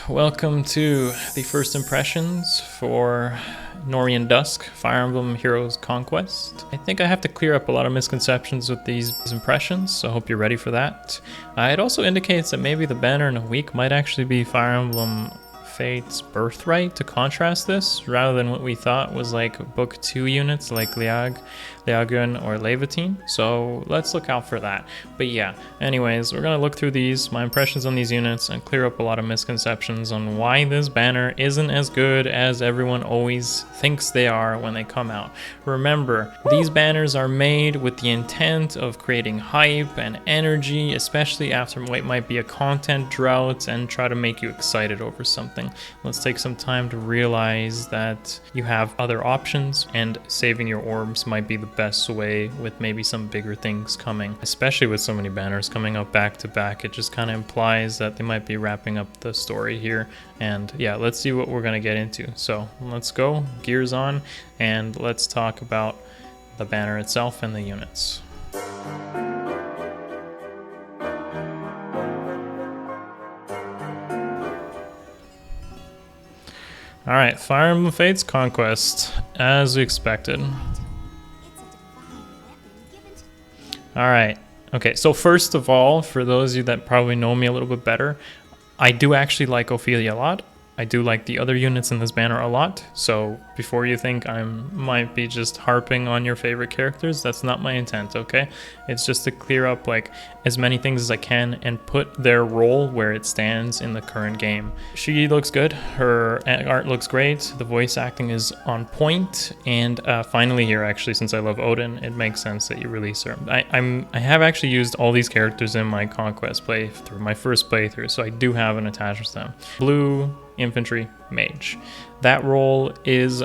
welcome to the first impressions for Nohrian Dusk, Fire Emblem Heroes Conquest. I think I have to clear up a lot of misconceptions with these impressions, so I hope you're ready for that. It also indicates that maybe the banner in a week might actually be Fire Emblem Fate's Birthright to contrast this, rather than what we thought was like Book 2 units like Liag, Liagun, or Levatine. So let's look out for that. But yeah, anyways, we're gonna look through these, my impressions on these units, and clear up a lot of misconceptions on why this banner isn't as good as everyone always thinks they are when they come out. Remember, these banners are made with the intent of creating hype and energy, especially after what might be a content drought, and try to make you excited over something. Let's take some time to realize that you have other options, and saving your orbs might be the best way with maybe some bigger things coming, especially with so many banners coming up back to back. It just kind of implies that they might be wrapping up the story here. And yeah, let's see what we're going to get into. So let's go, gears on, and let's talk about the banner itself and the units. Alright, Fire Emblem Fate's Conquest, as we expected. Alright, okay, so first of all, for those of you that probably know me a little bit better, I do actually like Ophelia a lot. I do like the other units in this banner a lot, so before you think I might be just harping on your favorite characters, that's not my intent, okay? It's just to clear up like as many things as I can and put their role where it stands in the current game. She looks good, her art looks great, the voice acting is on point, and finally here, actually, since I love Odin, it makes sense that you release her. I have actually used all these characters in my Conquest playthrough, my first playthrough, so I do have an attachment to them. Blue infantry mage. That role is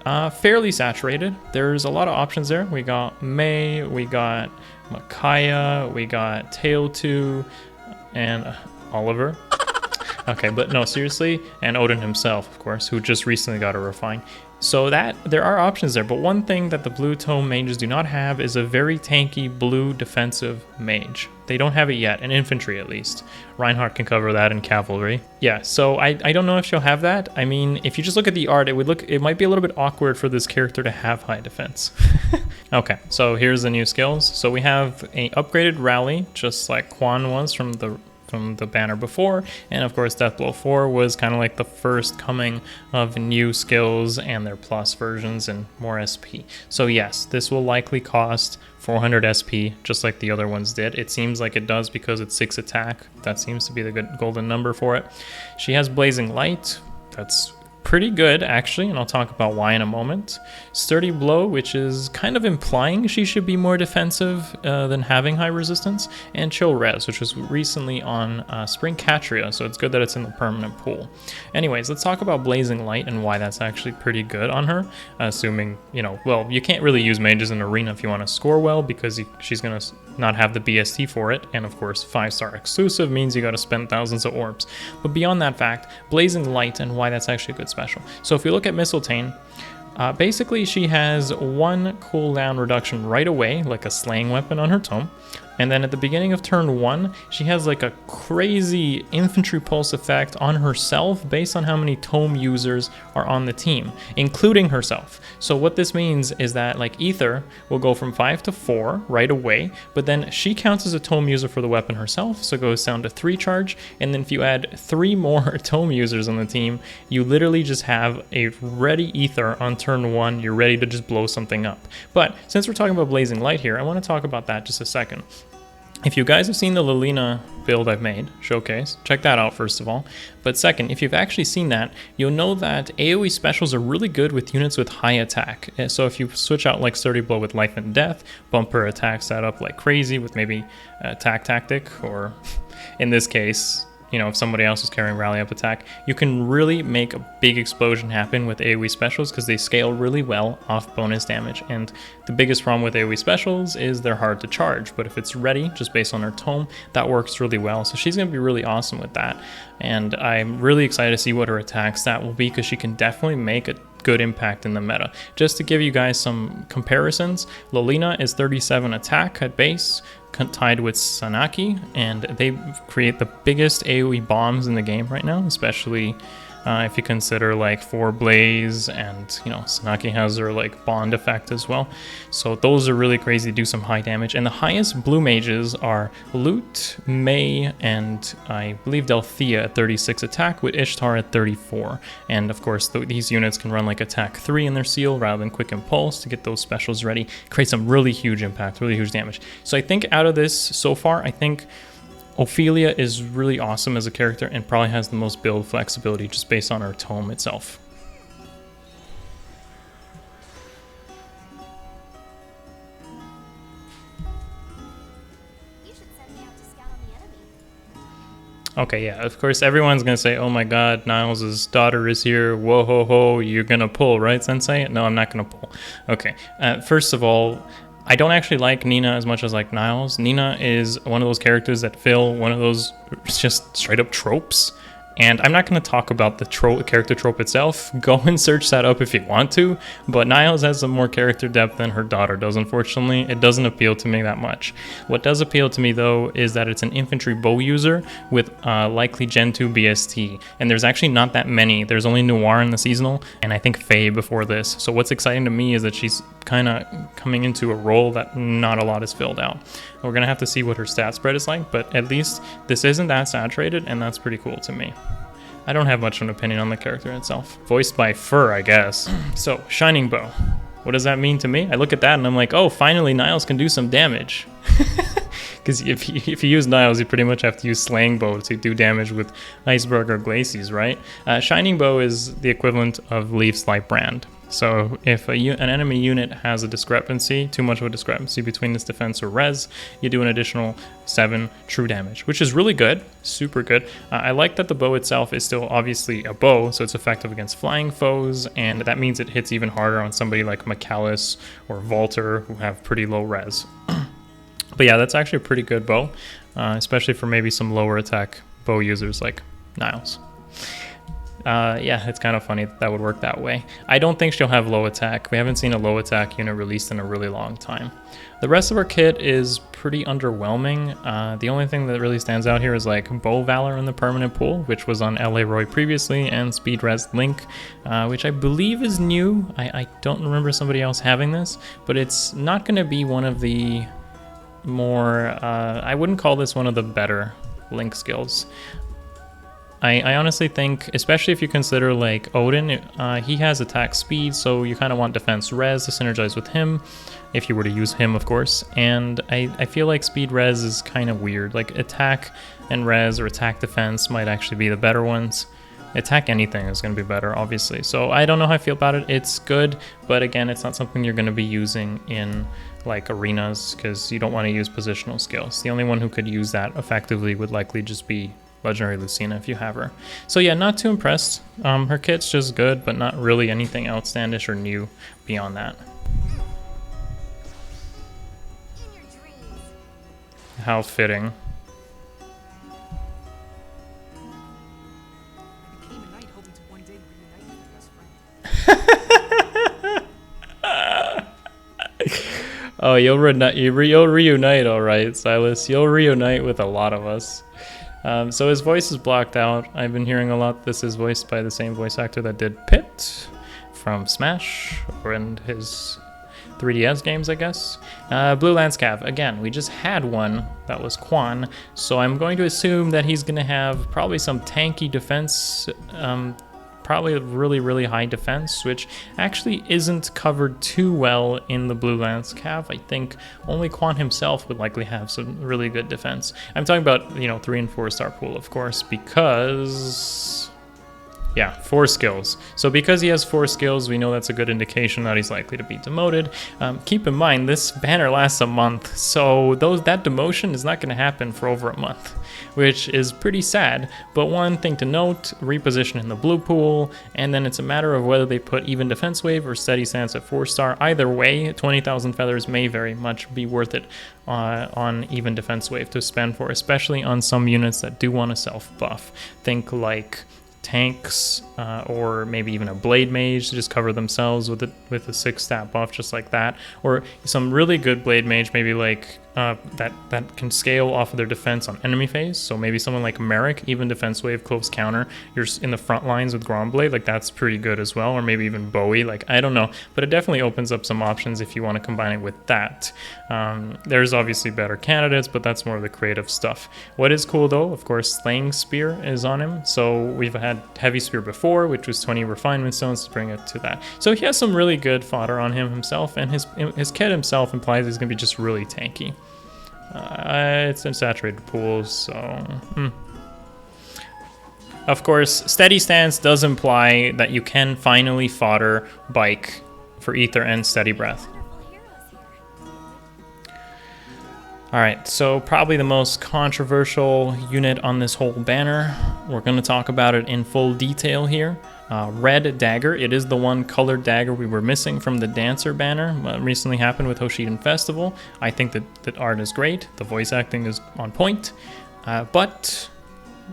fairly saturated. There's a lot of options there. We got May, we got Micaiah, we got Tail2, and Oliver. Okay, but no, seriously, and Odin himself, of course, who just recently got a refine. So that there are options there, but one thing that the blue tome mages do not have is a very tanky blue defensive mage. They don't have it yet, in infantry at least. Reinhardt can cover that in cavalry. Yeah, so I don't know if she'll have that. I mean, if you just look at the art, it might be a little bit awkward for this character to have high defense. Okay, so here's the new skills. So we have an upgraded rally, just like Quan was from the banner before, and of course Deathblow 4 was kind of like the first coming of new skills and their plus versions and more SP. So yes, this will likely cost 400 SP, just like the other ones did. It seems like it does because it's 6 attack. That seems to be the good golden number for it. She has Blazing Light. That's pretty good, actually, and I'll talk about why in a moment. Sturdy Blow, which is kind of implying she should be more defensive than having high resistance, and Chill Res, which was recently on Spring Catria, so it's good that it's in the permanent pool. Anyways, let's talk about Blazing Light and why that's actually pretty good on her, assuming, well, you can't really use mages in Arena if you want to score well, because she's going to not have the BST for it, and of course 5-star exclusive means you got to spend thousands of orbs. But beyond that fact, Blazing Light and why that's actually a good special. So if we look at Mistltein, basically she has 1 cooldown reduction right away, like a slaying weapon on her tome, and then at the beginning of turn 1, she has like a crazy infantry pulse effect on herself based on how many tome users are on the team, including herself. So what this means is that like Ether will go from 5 to 4 right away, but then she counts as a tome user for the weapon herself, so it goes down to 3 charge, and then if you add 3 more tome users on the team, you literally just have a ready Ether on turn 1, you're ready to just blow something up. But since we're talking about Blazing Light here, I want to talk about that just a second. If you guys have seen the Lilina build I've made, showcase, check that out first of all. But second, if you've actually seen that, you'll know that AoE specials are really good with units with high attack. So if you switch out like Sturdy Blow with Life and Death, bumper attacks that up like crazy with maybe attack tactic, or in this case, if somebody else is carrying rally up attack, you can really make a big explosion happen with AoE specials because they scale really well off bonus damage. And the biggest problem with AoE specials is they're hard to charge, but if it's ready, just based on her tome, that works really well. So she's going to be really awesome with that. And I'm really excited to see what her attack stat will be, because she can definitely make a good impact in the meta. Just to give you guys some comparisons, Lilina is 37 attack at base, tied with Sanaki, and they create the biggest AoE bombs in the game right now, especially if you consider like 4 Blaze, and you know, Sanaki has their like bond effect as well. So those are really crazy to do some high damage. And the highest blue mages are Lute, May, and I believe Delthea at 36 attack, with Ishtar at 34. And of course these units can run like attack 3 in their seal rather than quick impulse to get those specials ready. Create some really huge impact, really huge damage. So I think out of this so far, I think Ophelia is really awesome as a character and probably has the most build flexibility just based on her tome itself. You should send me out to scout on the enemy. Okay, yeah, of course everyone's gonna say, oh my god, Niles' daughter is here, whoa ho ho, you're gonna pull, right, Sensei? No, I'm not gonna pull. Okay, first of all, I don't actually like Nina as much as like Niles. Nina is one of those characters that fill one of those just straight up tropes. And I'm not going to talk about the character trope itself. Go and search that up if you want to. But Niles has some more character depth than her daughter does, unfortunately. It doesn't appeal to me that much. What does appeal to me, though, is that it's an infantry bow user with likely Gen 2 BST. And there's actually not that many. There's only Noir in the seasonal, and I think Faye before this. So what's exciting to me is that she's kind of coming into a role that not a lot is filled out. We're going to have to see what her stat spread is like, but at least this isn't that saturated, and that's pretty cool to me. I don't have much of an opinion on the character itself. Voiced by Fur, I guess. So, Shining Bow. What does that mean to me? I look at that and I'm like, oh, finally Niles can do some damage. Because if you use Niles, you pretty much have to use Slaying Bow to do damage with Iceberg or Glacies, right? Shining Bow is the equivalent of Leaf's Light Brand. So if an enemy unit has a discrepancy, too much of a discrepancy between its defense or res, you do an additional 7 true damage, which is really good, super good. I like that the bow itself is still obviously a bow, so it's effective against flying foes, and that means it hits even harder on somebody like Michaelis or Volter, who have pretty low res. But yeah, that's actually a pretty good bow, especially for maybe some lower attack bow users like Niles. Yeah, it's kind of funny that would work that way. I don't think she'll have low attack. We haven't seen a low attack unit released in a really long time. The rest of her kit is pretty underwhelming. The only thing that really stands out here is like Bow Valor in the permanent pool, which was on LA Roy previously, and Speed Res Link, which I believe is new. I don't remember somebody else having this, but it's not going to be one of the more, I wouldn't call this one of the better Link skills. I honestly think, especially if you consider like Odin, he has attack speed, so you kind of want defense res to synergize with him, if you were to use him, of course. And I feel like speed res is kind of weird. Like attack and res or attack defense might actually be the better ones. Attack anything is going to be better, obviously. So I don't know how I feel about it. It's good, but again, it's not something you're going to be using in like arenas, because you don't want to use positional skills. The only one who could use that effectively would likely just be Legendary Lucina if you have her. So yeah, not too impressed. Her kit's just good, but not really anything outstandish or new beyond that. In your dreams. How fitting. I became a knight hoping to one day reunite with my best friend. Oh, you'll reunite, all right, Silas. You'll reunite with a lot of us. So his voice is blocked out. I've been hearing a lot this is voiced by the same voice actor that did Pit from Smash, or in his 3DS games, I guess. Blue Lance Cav. Again, we just had one. That was Quan. So I'm going to assume that he's going to have probably some tanky defense, probably a really, really high defense, which actually isn't covered too well in the Blue Lance Cav. I think only Quan himself would likely have some really good defense. I'm talking about, 3 and 4 star pool, of course, because... yeah, 4 skills. So because he has 4 skills, we know that's a good indication that he's likely to be demoted. Keep in mind, this banner lasts a month, so that demotion is not going to happen for over a month, which is pretty sad. But one thing to note, reposition in the blue pool, and then it's a matter of whether they put even defense wave or steady stance at 4 star. Either way, 20,000 feathers may very much be worth it on even defense wave to spend for, especially on some units that do want to self buff. Think like tanks, or maybe even a blade mage to just cover themselves with a 6 stat buff, just like that, or some really good blade mage, maybe like that can scale off of their defense on enemy phase. So maybe someone like Merrick, even defense wave, close counter. You're in the front lines with Gromblade, like that's pretty good as well. Or maybe even Bowie, like I don't know, but it definitely opens up some options if you want to combine it with that. There's obviously better candidates, but that's more of the creative stuff. What is cool though, of course, Slaying Spear is on him. So we've had Heavy Spear before, which was 20 refinement stones to bring it to that. So he has some really good fodder on him himself, and his kit himself implies he's gonna be just really tanky. It's in saturated pools, so Of course, Steady Stance does imply that you can finally fodder Bike for Ether and Steady Breath. Wonderful heroes here. Alright, so probably the most controversial unit on this whole banner. We're going to talk about it in full detail here. Red Dagger. It is the one colored dagger we were missing from the Dancer banner. Recently happened with Hoshiden Festival. I think that art is great. The voice acting is on point. But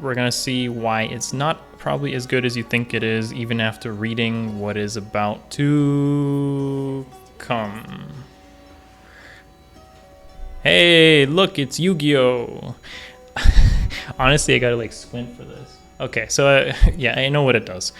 we're going to see why it's not probably as good as you think it is, even after reading what is about to come. Hey, look, it's Yu-Gi-Oh! Honestly, I gotta like squint for this. Okay, so yeah, I know what it does.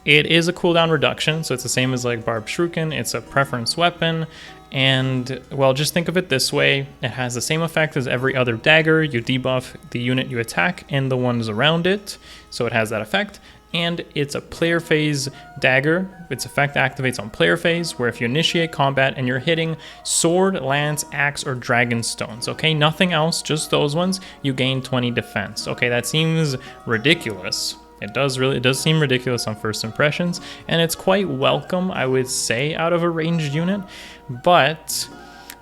It is a cooldown reduction, so it's the same as like Barb Shuriken. It's a preference weapon, and well, just think of it this way. It has the same effect as every other dagger. You debuff the unit you attack and the ones around it, so it has that effect. And it's a player phase dagger. Its effect activates on player phase, where if you initiate combat and you're hitting sword, lance, axe, or dragon stones, okay? Nothing else, just those ones, you gain 20 defense. Okay, that seems ridiculous. It does seem ridiculous on first impressions, and it's quite welcome, I would say, out of a ranged unit. But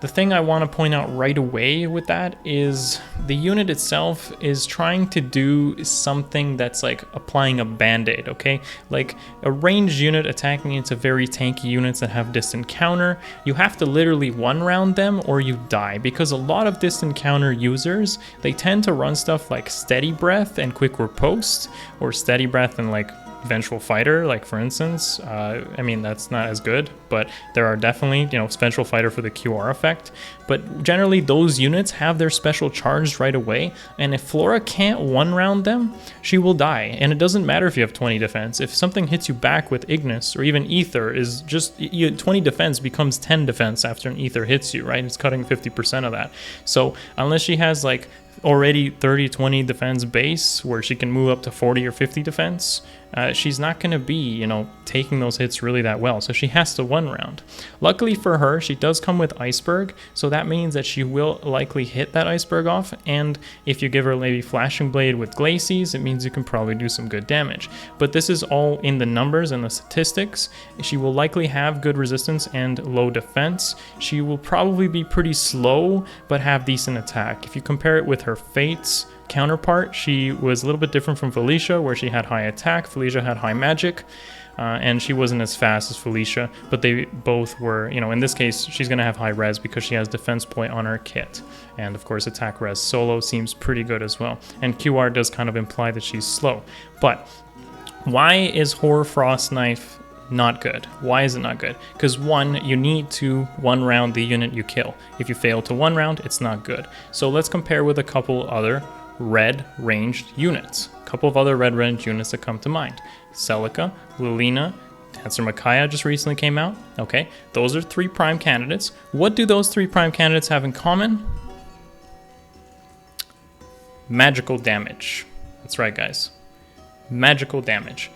the thing I want to point out right away with that is the unit itself is trying to do something that's like applying a band-aid, okay? Like a ranged unit attacking into very tanky units that have distant counter, you have to literally one-round them or you die, because a lot of distant counter users, they tend to run stuff like Steady Breath and Quick Riposte, or Steady Breath and like Vengeful Fighter, like for instance. I mean, that's not as good, but there are definitely, you know, Vengeful Fighter for the QR effect. But generally, those units have their special charged right away, and if Flora can't one-round them, she will die. And it doesn't matter if you have 20 defense. If something hits you back with Ignis or even Ether, is just 20 defense becomes 10 defense after an Ether hits you, right? It's cutting 50% of that. So unless she has like already 30-20 defense base where she can move up to 40 or 50 defense, she's not going to be, you know, taking those hits really that well. So she has to one round. Luckily for her, she does come with Iceberg, so that means that she will likely hit that Iceberg off, and if you give her maybe Flashing Blade with Glacies, it means you can probably do some good damage. But this is all in the numbers and the statistics. She will likely have good resistance and low defense. She will probably be pretty slow, but have decent attack. If you compare it with her Fates counterpart, she was a little bit different from Felicia, where she had high attack. Felicia had high magic, and she wasn't as fast as Felicia, but they both were, you know, in this case, she's going to have high res because she has defense point on her kit. And of course, attack res solo seems pretty good as well. And QR does kind of imply that she's slow. But why is Hoarfrost Knife not good? Why is it not good? Because one, you need to one round the unit you kill. If you fail to one round, it's not good. So let's compare with a couple other red ranged units. A couple of other red ranged units that come to mind. Celica, Lilina, Dancer Micaiah just recently came out. Okay, those are 3 prime candidates. What do those 3 prime candidates have in common? Magical damage. That's right, guys. Magical damage.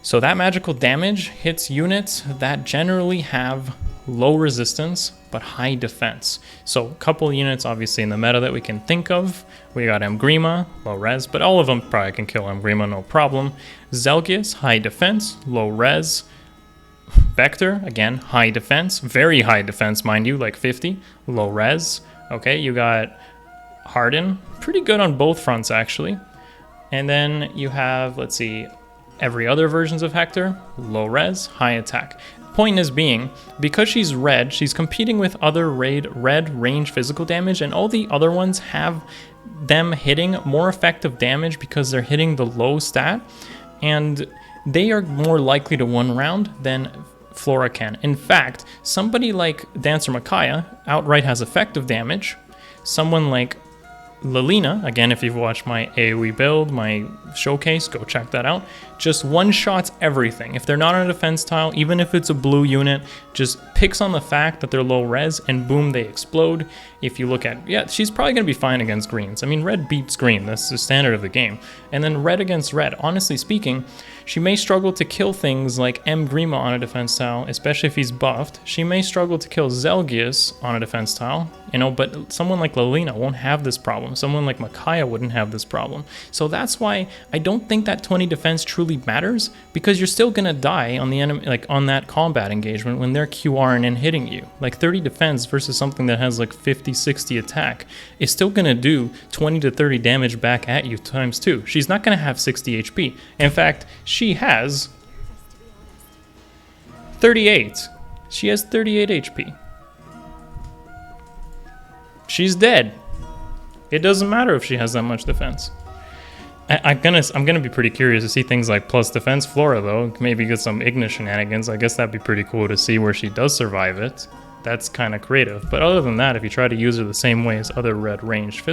So that magical damage hits units that generally have low resistance but high defense. So a couple units obviously in the meta that we can think of. We got Emgrima, low res, but all of them probably can kill Emgrima, no problem. Zelgius, high defense, low res. Vector, again, high defense, very high defense, mind you, like 50, low res. Okay, you got Harden, pretty good on both fronts actually. And then you have, let's see, every other versions of Hector, low res, high attack. Point is being, because she's red, she's competing with other red range physical damage, and all the other ones have them hitting more effective damage because they're hitting the low stat, and they are more likely to one round than Flora can. In fact, somebody like Dancer Micaiah outright has effective damage. someone like Lilina, again, if you've watched my AoE build, my showcase, go check that out. Just one-shots everything. If they're not on a defense tile, even if it's a blue unit, just picks on the fact that they're low res, and boom, they explode. If you look at, yeah, she's probably going to be fine against greens. I mean, red beats green. That's the standard of the game. And then red against red. Honestly speaking, she may struggle to kill things like Grima on a defense tile, especially if he's buffed. She may struggle to kill Zelgius on a defense tile, you know, but someone like Lilina won't have this problem. Someone like Micaiah wouldn't have this problem. So that's why I don't think that 20 defense truly matters, because you're still gonna die on the enemy, like on that combat engagement when they're QRing and hitting you. Like 30 defense versus something that has like 50, 60 attack is still gonna do 20 to 30 damage back at you times 2. She's not gonna have 60 HP. In fact, she has 38. She has 38 HP. She's dead. It doesn't matter if she has that much defense. I'm gonna be pretty curious to see things like plus defense Flora though. Maybe get some Ignis shenanigans. I guess that'd be pretty cool to see where she does survive it. That's kind of creative. But other than that, if you try to use her the same way as other red range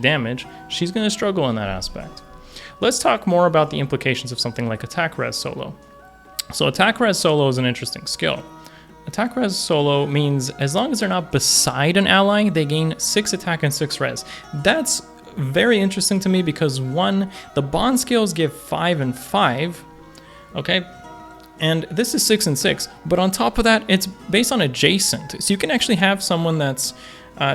damage, she's gonna struggle in that aspect. Let's talk more about the implications of something like attack res solo. So attack res solo is an interesting skill. Attack res solo means as long as they're not beside an ally, they gain 6 attack and 6 res. That's very interesting to me because 1, the bond skills give 5 and 5, okay? And this is 6 and 6, but on top of that, it's based on adjacent. So you can actually have someone that's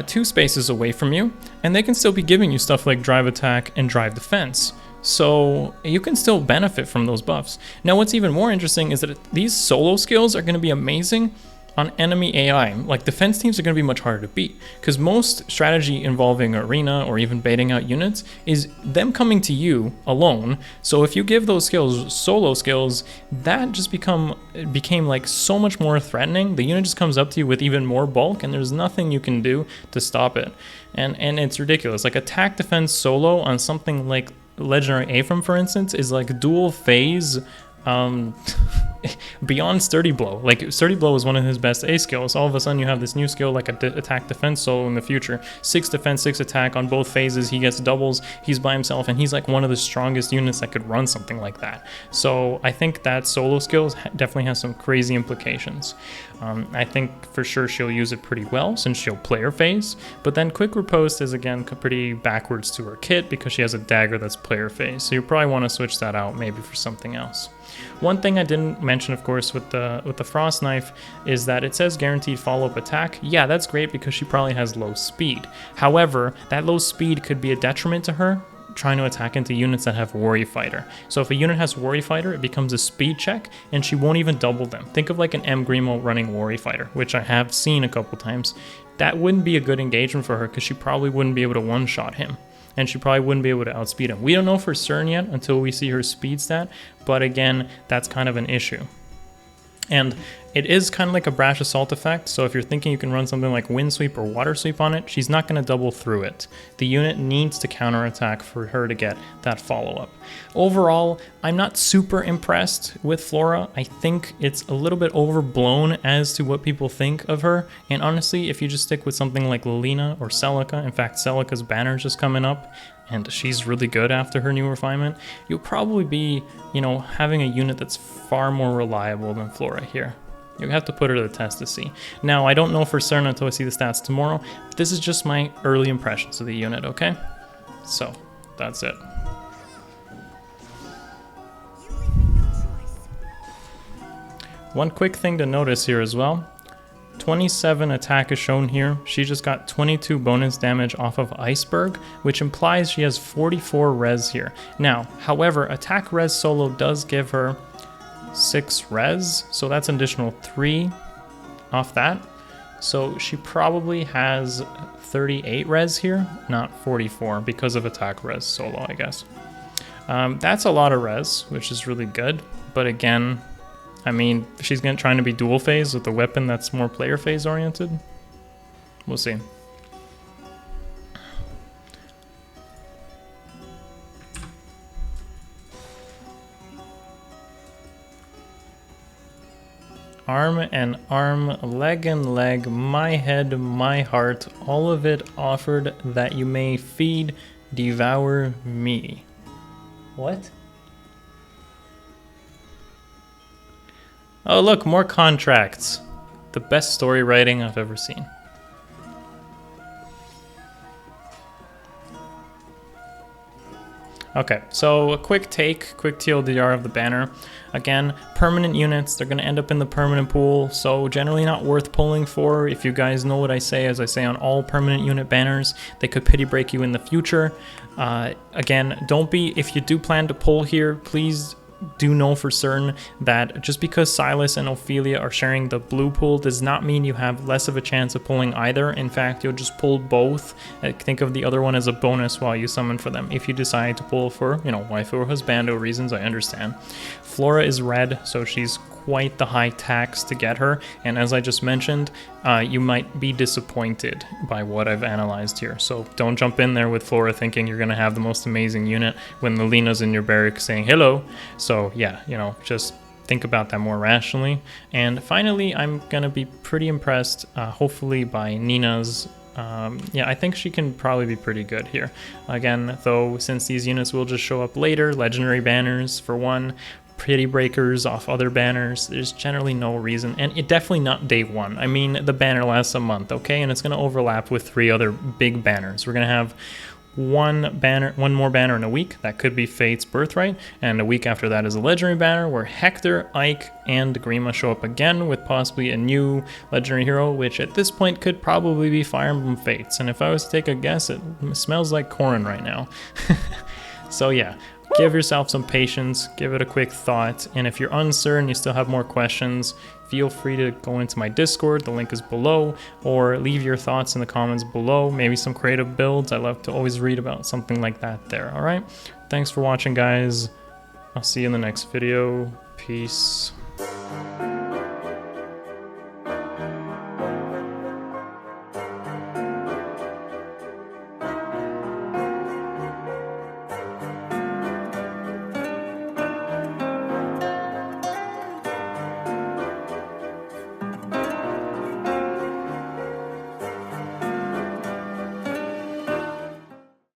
2 spaces away from you, and they can still be giving you stuff like drive attack and drive defense. So you can still benefit from those buffs. Now what's even more interesting is that these solo skills are going to be amazing on enemy AI. Like defense teams are going to be much harder to beat because most strategy involving arena or even baiting out units is them coming to you alone. So if you give those skills solo skills, that just became like so much more threatening. The unit just comes up to you with even more bulk and there's nothing you can do to stop it. And it's ridiculous. Like attack defense solo on something like Legendary Ephraim, for instance, is like dual phase beyond Sturdy Blow. Like Sturdy Blow is one of his best A skills. All of a sudden you have this new skill like attack defense solo in the future. 6 defense, 6 attack on both phases. He gets doubles. He's by himself and he's like one of the strongest units that could run something like that. So I think that solo skills definitely has some crazy implications. I think for sure she'll use it pretty well since she'll player phase, but then quick riposte is again pretty backwards to her kit because she has a dagger that's player phase. So you probably want to switch that out maybe for something else. One thing I didn't mention, of course, with the frost knife is that it says guaranteed follow-up attack. Yeah, that's great because she probably has low speed. However, that low speed could be a detriment to her trying to attack into units that have Warrior Fighter. So if a unit has Warrior Fighter, it becomes a speed check and she won't even double them. Think of like an Grimo running Warrior Fighter, which I have seen a couple times. That wouldn't be a good engagement for her because she probably wouldn't be able to one-shot him. And she probably wouldn't be able to outspeed him. We don't know for certain yet until we see her speed stat, but again, that's kind of an issue. And it is kind of like a brash assault effect, so if you're thinking you can run something like wind sweep or water sweep on it, she's not going to double through it. The unit needs to counterattack for her to get that follow-up. Overall, I'm not super impressed with Flora. I think it's a little bit overblown as to what people think of her, and honestly, if you just stick with something like Lilina or Celica, in fact, Celica's banner's just coming up, and she's really good after her new refinement, you'll probably be, you know, having a unit that's far more reliable than Flora here. You have to put her to the test to see. Now, I don't know for certain until I see the stats tomorrow, but this is just my early impressions of the unit, okay? So, that's it. One quick thing to notice here as well. 27 attack is shown here. She just got 22 bonus damage off of Iceberg, which implies she has 44 res here. Now, however, attack res solo does give her 6 res, so that's an additional 3 off that. So she probably has 38 res here, not 44, because of attack res solo, I guess. That's a lot of res, which is really good, but again, I mean, she's trying to be dual phase with a weapon that's more player phase oriented. We'll see. arm and arm, leg and leg, my head, my heart, all of it offered that you may feed, devour me. What? Oh look, more contracts. The best story writing I've ever seen. Okay, so a quick TLDR of the banner. Again, permanent units, they're going to end up in the permanent pool, so generally not worth pulling for. If you guys know what I say, as I say on all permanent unit banners, they could pity break you in the future. Again, if you do plan to pull here, please do know for certain that just because Silas and Ophelia are sharing the blue pool does not mean you have less of a chance of pulling either. In fact, you'll just pull both. Think of the other one as a bonus while you summon for them. If you decide to pull for, waifu or husbando reasons, I understand. Flora is red, so she's quite the high tax to get her, and as I just mentioned, you might be disappointed by what I've analyzed here. So don't jump in there with Flora thinking you're going to have the most amazing unit when the Lena's in your barrack saying hello. So yeah, just think about that more rationally. And finally, I'm going to be pretty impressed, hopefully, by Nina's. Yeah, I think she can probably be pretty good here. Again, though, since these units will just show up later, legendary banners for one, pity breakers off other banners, there's generally no reason, and it definitely not day one. I mean, the banner lasts a month, okay, and it's going to overlap with 3 other big banners. We're going to have one more banner in a week. That could be Fate's Birthright, and a week after that is a legendary banner where Hector, Ike, and Grima show up again with possibly a new legendary hero, which at this point could probably be Fire Emblem Fates, and if I was to take a guess, it smells like Corrin right now. So yeah, give yourself some patience, give it a quick thought, and if you're uncertain, you still have more questions, feel free to go into my Discord, the link is below, or leave your thoughts in the comments below, maybe some creative builds. I love to always read about something like that there, alright? Thanks for watching, guys. I'll see you in the next video. Peace.